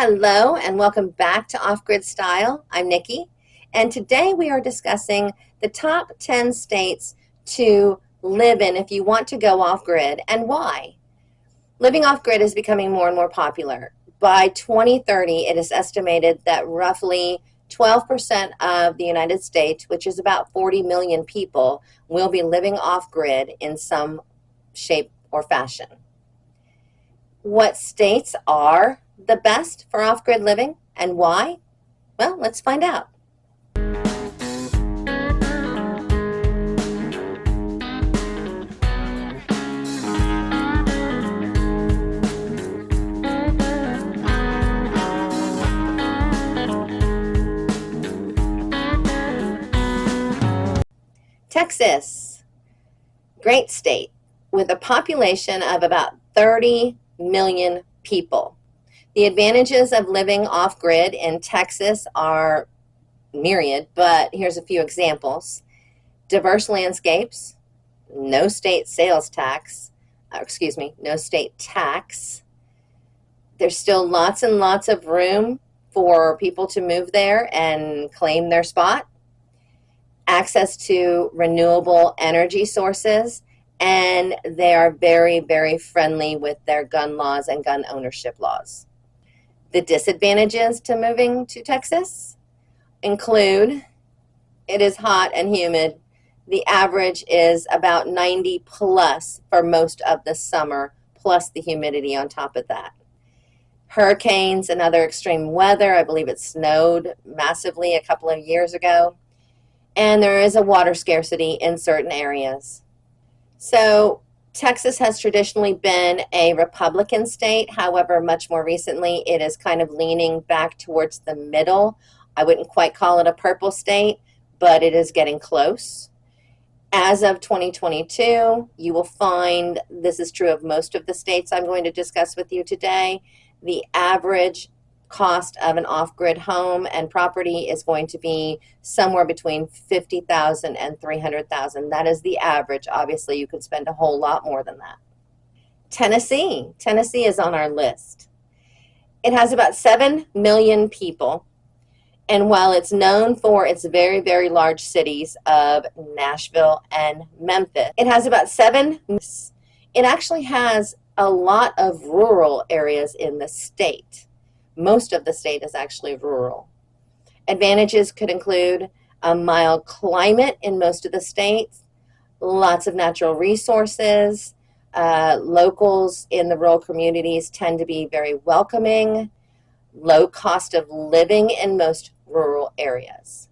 Hello and welcome back to Off Grid Style. I'm Nikki, and today we are discussing the top 10 states to live in if you want to go off grid and why. Living off grid is becoming more and more popular. By 2030, it is estimated that roughly 12% of the United States, which is about 40 million people, will be living off grid in some shape or fashion. What states are the best for off-grid living and why? Well, let's find out. Texas, great state with a population of about 30 million people. The advantages of living off-grid in Texas are myriad, but here's a few examples. Diverse landscapes, no state sales tax, no state tax. There's still lots and lots of room for people to move there and claim their spot. Access to renewable energy sources, and they are very, very friendly with their gun laws and gun ownership laws. The disadvantages to moving to Texas include it is hot and humid. The average is about 90 plus for most of the summer, plus the humidity on top of that. Hurricanes and other extreme weather. I believe it snowed massively a couple of years ago. And there is a water scarcity in certain areas. So Texas has traditionally been a Republican state. However, much more recently, it is kind of leaning back towards the middle. I wouldn't quite call it a purple state, but it is getting close. As of 2022, you will find, this is true of most of the states I'm going to discuss with you today, the average cost of an off-grid home and property is going to be somewhere between $50,000 and $300,000. That is the average. Obviously, you could spend a whole lot more than that. Tennessee is on our list. It has about 7 million people, and while it's known for its very, very large cities of Nashville and Memphis, it has about 7. It actually has a lot of rural areas in the state. Most of the state is actually rural. Advantages could include a mild climate in most of the states, lots of natural resources. Locals in the rural communities tend to be very welcoming, low cost of living in most rural areas.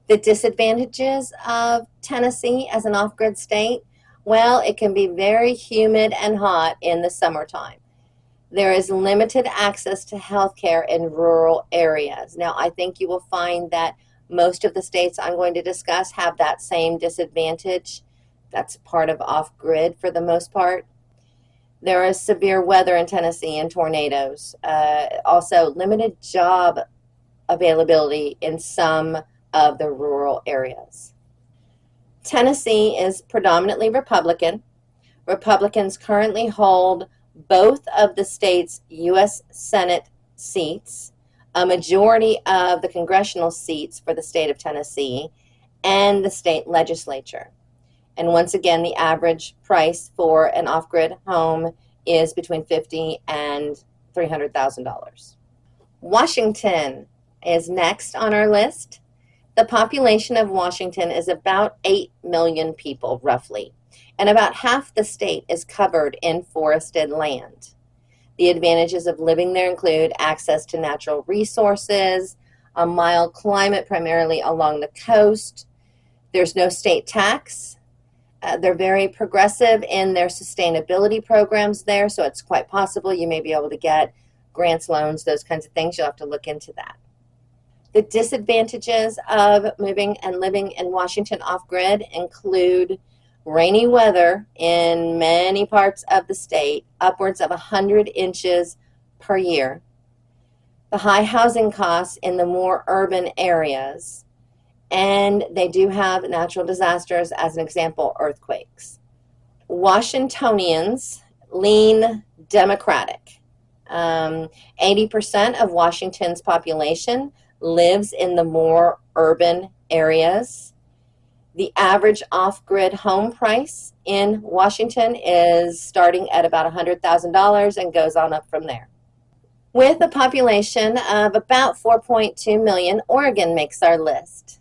The disadvantages of Tennessee as an off-grid state, well, it can be very humid and hot in the summertime. There is limited access to health care in rural areas. Now, I think you will find that most of the states I'm going to discuss have that same disadvantage. That's part of off-grid for the most part. There is severe weather in Tennessee and tornadoes. Also, limited job availability in some of the rural areas. Tennessee is predominantly Republican. Republicans currently hold both of the state's U.S. Senate seats, a majority of the congressional seats for the state of Tennessee, and the state legislature. And once again, the average price for an off-grid home is between $50,000 and $300,000. Washington is next on our list. The population of Washington is about 8 million people, roughly, and about half the state is covered in forested land. The advantages of living there include access to natural resources, a mild climate primarily along the coast. There's no state tax. They're very progressive in their sustainability programs there, so it's quite possible you may be able to get grants, loans, those kinds of things. You'll have to look into that. The disadvantages of moving and living in Washington off-grid include rainy weather in many parts of the state, upwards of 100 inches per year. The high housing costs in the more urban areas. And they do have natural disasters, as an example, earthquakes. Washingtonians lean Democratic. 80% of Washington's population lives in the more urban areas. The average off-grid home price in Washington is starting at about $100,000 and goes on up from there. With a population of about 4.2 million, Oregon makes our list.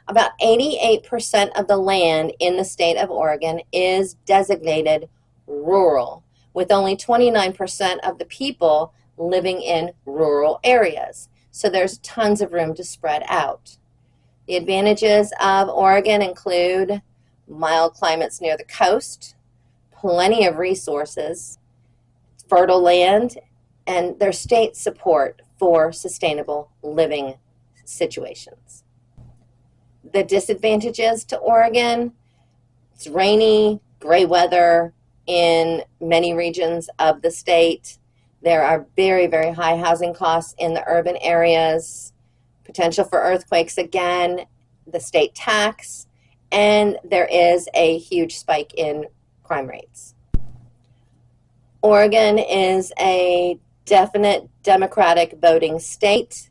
About 88% of the land in the state of Oregon is designated rural, with only 29% of the people living in rural areas. So there's tons of room to spread out. The advantages of Oregon include mild climates near the coast, plenty of resources, fertile land, and their state support for sustainable living situations. The disadvantages to Oregon: it's rainy, gray weather in many regions of the state. There are very, very high housing costs in the urban areas, potential for earthquakes again, the state tax, and there is a huge spike in crime rates. Oregon is a definite Democratic voting state.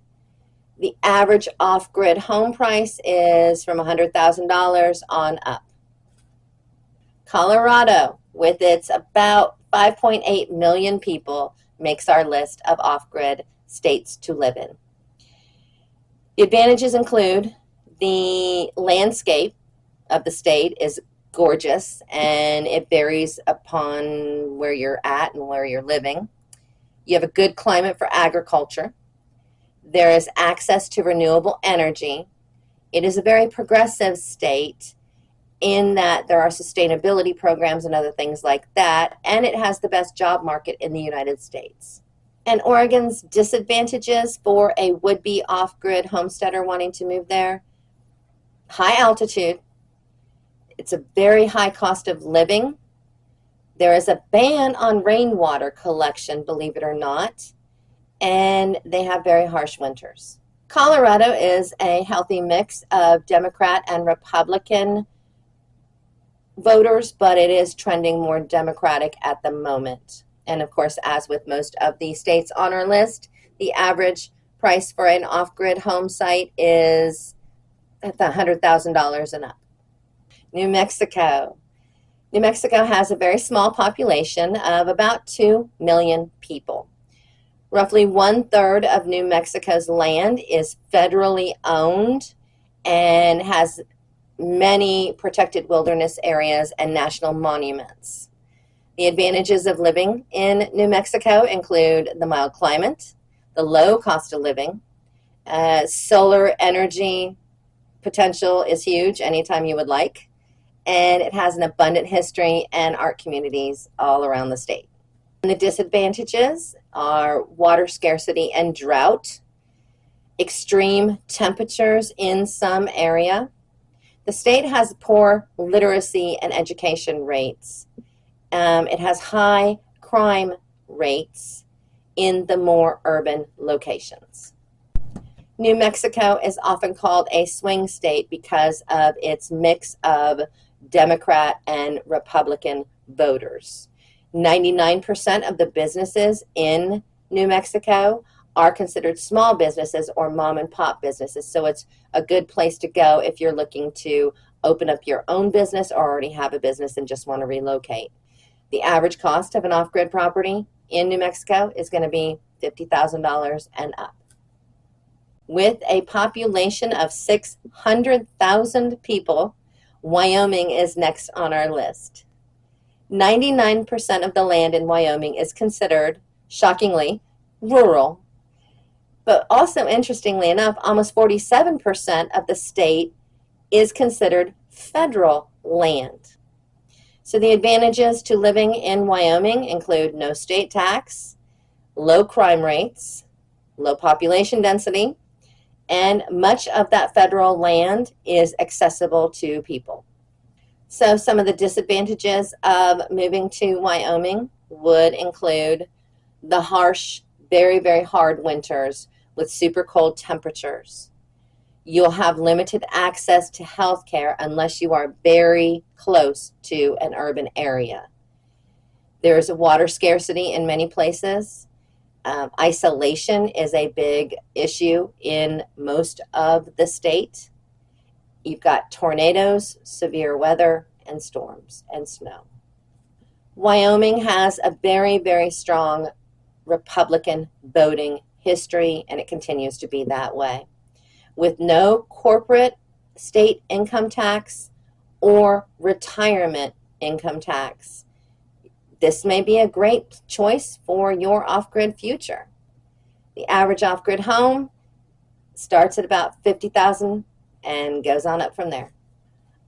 The average off-grid home price is from $100,000 on up. Colorado, with its about 5.8 million people, makes our list of off-grid states to live in. The advantages include the landscape of the state is gorgeous, and it varies upon where you're at and where you're living. You have a good climate for agriculture. There is access to renewable energy. It is a very progressive state in that there are sustainability programs and other things like that, and it has the best job market in the United States. And Oregon's disadvantages for a would-be off-grid homesteader wanting to move there: high altitude. It's a very high cost of living. There is a ban on rainwater collection, believe it or not, and they have very harsh winters. Colorado is a healthy mix of Democrat and Republican voters, but it is trending more Democratic at the moment. And of course, as with most of the states on our list, the average price for an off-grid home site is at the $100,000 and up. New Mexico. New Mexico has a very small population of about 2 million people. Roughly 1/3 of New Mexico's land is federally owned and has many protected wilderness areas and national monuments. The advantages of living in New Mexico include the mild climate, the low cost of living, solar energy potential is huge anytime you would like, and it has an abundant history and art communities all around the state. And the disadvantages are water scarcity and drought, extreme temperatures in some area. The state has poor literacy and education rates. It has high crime rates in the more urban locations. New Mexico is often called a swing state because of its mix of Democrat and Republican voters. 99% of the businesses in New Mexico are considered small businesses or mom and pop businesses, so it's a good place to go if you're looking to open up your own business or already have a business and just want to relocate. The average cost of an off-grid property in New Mexico is going to be $50,000 and up. With a population of 600,000 people, Wyoming is next on our list. 99% of the land in Wyoming is considered, shockingly, rural. But also, interestingly enough, almost 47% of the state is considered federal land. So the advantages to living in Wyoming include no state tax, low crime rates, low population density, and much of that federal land is accessible to people. So some of the disadvantages of moving to Wyoming would include the harsh, very, very hard winters with super cold temperatures. You'll have limited access to health care unless you are very close to an urban area. There's a water scarcity in many places. Isolation is a big issue in most of the state. You've got tornadoes, severe weather, and storms and snow. Wyoming has a very, very strong Republican voting history, and it continues to be that way. With no corporate state income tax or retirement income tax, this may be a great choice for your off-grid future. The average off-grid home starts at about $50,000 and goes on up from there.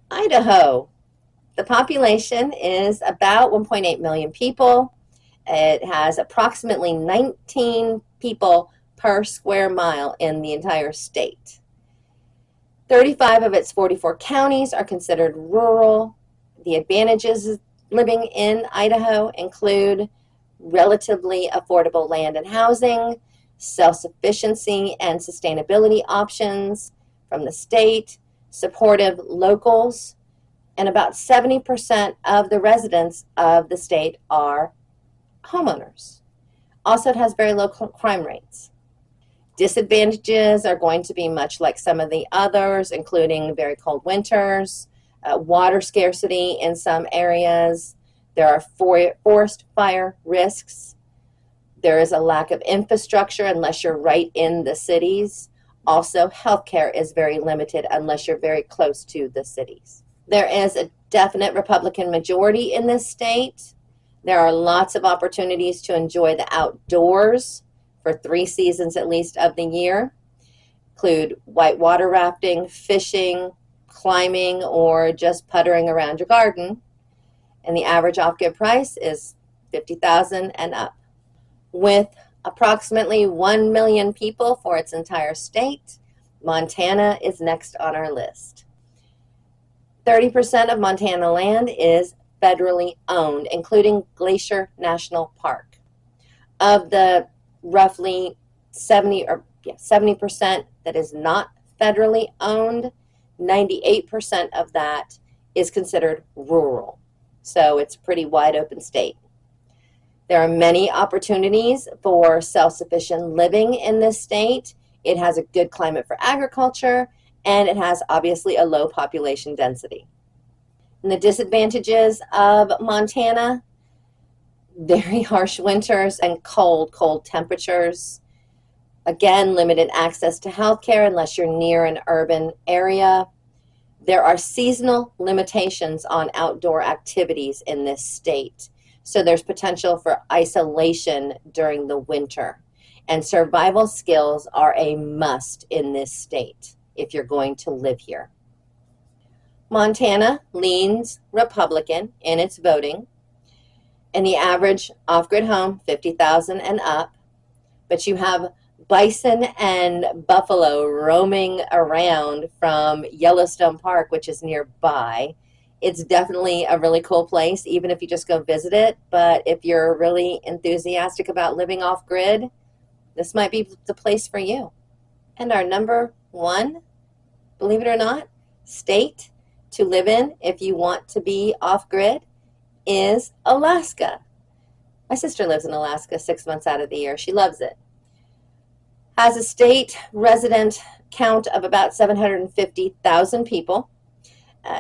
Idaho, the population is about 1.8 million people. It has approximately 19 people per square mile in the entire state. 35 of its 44 counties are considered rural. The advantages of living in Idaho include relatively affordable land and housing, self-sufficiency and sustainability options from the state, supportive locals, and about 70% of the residents of the state are homeowners. Also, it has very low crime rates. Disadvantages are going to be much like some of the others, including very cold winters, water scarcity in some areas. There are forest fire risks. There is a lack of infrastructure unless you're right in the cities. Also, healthcare is very limited unless you're very close to the cities. There is a definite Republican majority in this state. There are lots of opportunities to enjoy the outdoors for 3 seasons at least of the year. Include whitewater rafting, fishing, climbing, or just puttering around your garden. And the average off-grid price is $50,000 and up. With approximately 1 million people for its entire state, Montana is next on our list. 30% of Montana land is federally owned, including Glacier National Park. Of the roughly 70% that is not federally owned, 98% of that is considered rural. So it's a pretty wide open state. There are many opportunities for self-sufficient living in this state. It has a good climate for agriculture, and it has obviously a low population density. And the disadvantages of Montana: very harsh winters and cold temperatures. Again, limited access to healthcare unless you're near an urban area. There are seasonal limitations on outdoor activities in this state. So there's potential for isolation during the winter. And survival skills are a must in this state if you're going to live here. Montana leans Republican in its voting, and the average off-grid home, $50,000 and up. But you have bison and buffalo roaming around from Yellowstone Park, which is nearby. It's definitely a really cool place, even if you just go visit it. But if you're really enthusiastic about living off-grid, this might be the place for you. And our number 1, believe it or not, state to live in if you want to be off-grid is Alaska. My sister lives in Alaska 6 months out of the year. She loves it. Has a state resident count of about 750,000 people.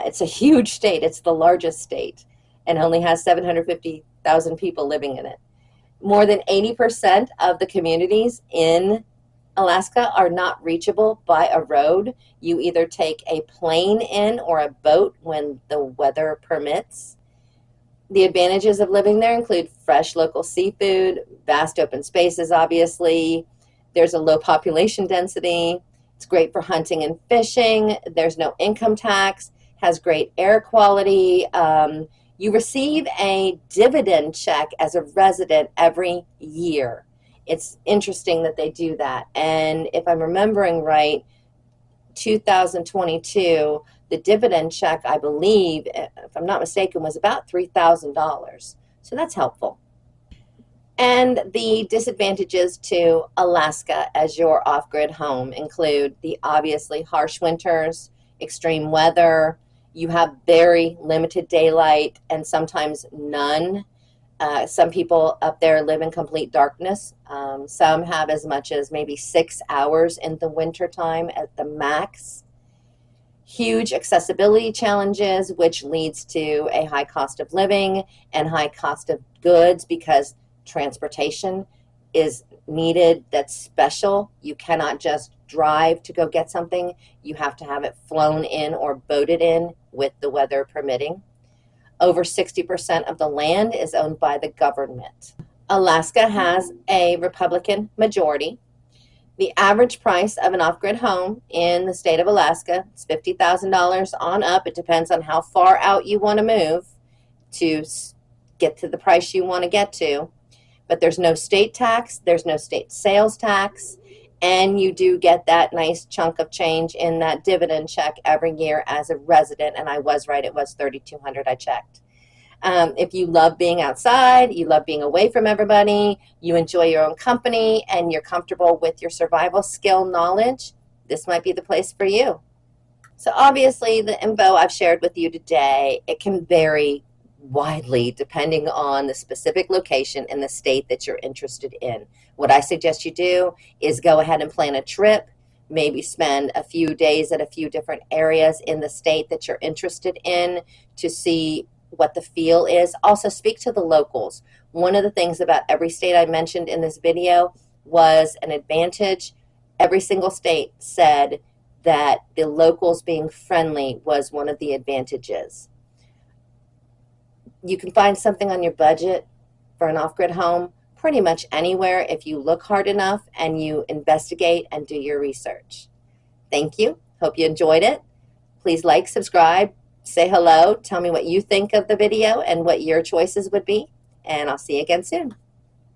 It's a huge state. It's the largest state and only has 750,000 people living in it. More than 80% of the communities in Alaska are not reachable by a road. You either take a plane in or a boat when the weather permits. The advantages of living there include fresh local seafood, vast open spaces, obviously. There's a low population density. It's great for hunting and fishing. There's no income tax, has great air quality. You receive a dividend check as a resident every year. It's interesting that they do that. And if I'm remembering right, 2022, the dividend check, I believe, if I'm not mistaken, was about $3,000. So that's helpful. And the disadvantages to Alaska as your off-grid home include the obviously harsh winters, extreme weather. You have very limited daylight and sometimes none. Some people up there live in complete darkness. Some have as much as maybe 6 hours in the wintertime at the max. Huge accessibility challenges, which leads to a high cost of living and high cost of goods because transportation is needed that's special. You cannot just drive to go get something. You have to have it flown in or boated in with the weather permitting. Over 60% of the land is owned by the government. Alaska has a Republican majority. The average price of an off-grid home in the state of Alaska is $50,000 on up. It depends on how far out you want to move to get to the price you want to get to. But there's no state tax, there's no state sales tax, and you do get that nice chunk of change in that dividend check every year as a resident. And I was right, it was $3,200. I checked. If you love being outside, you love being away from everybody, you enjoy your own company, and you're comfortable with your survival skill knowledge, this might be the place for you. So obviously the info I've shared with you today, it can vary widely depending on the specific location in the state that you're interested in. What I suggest you do is go ahead and plan a trip, maybe spend a few days at a few different areas in the state that you're interested in to see what the feel is. Also speak to the locals. One of the things about every state I mentioned in this video was an advantage. Every single state said that the locals being friendly was one of the advantages. You can find something on your budget for an off-grid home pretty much anywhere if you look hard enough and you investigate and do your research. Thank you. Hope you enjoyed it. Please like, subscribe, say hello, tell me what you think of the video and what your choices would be, and I'll see you again soon.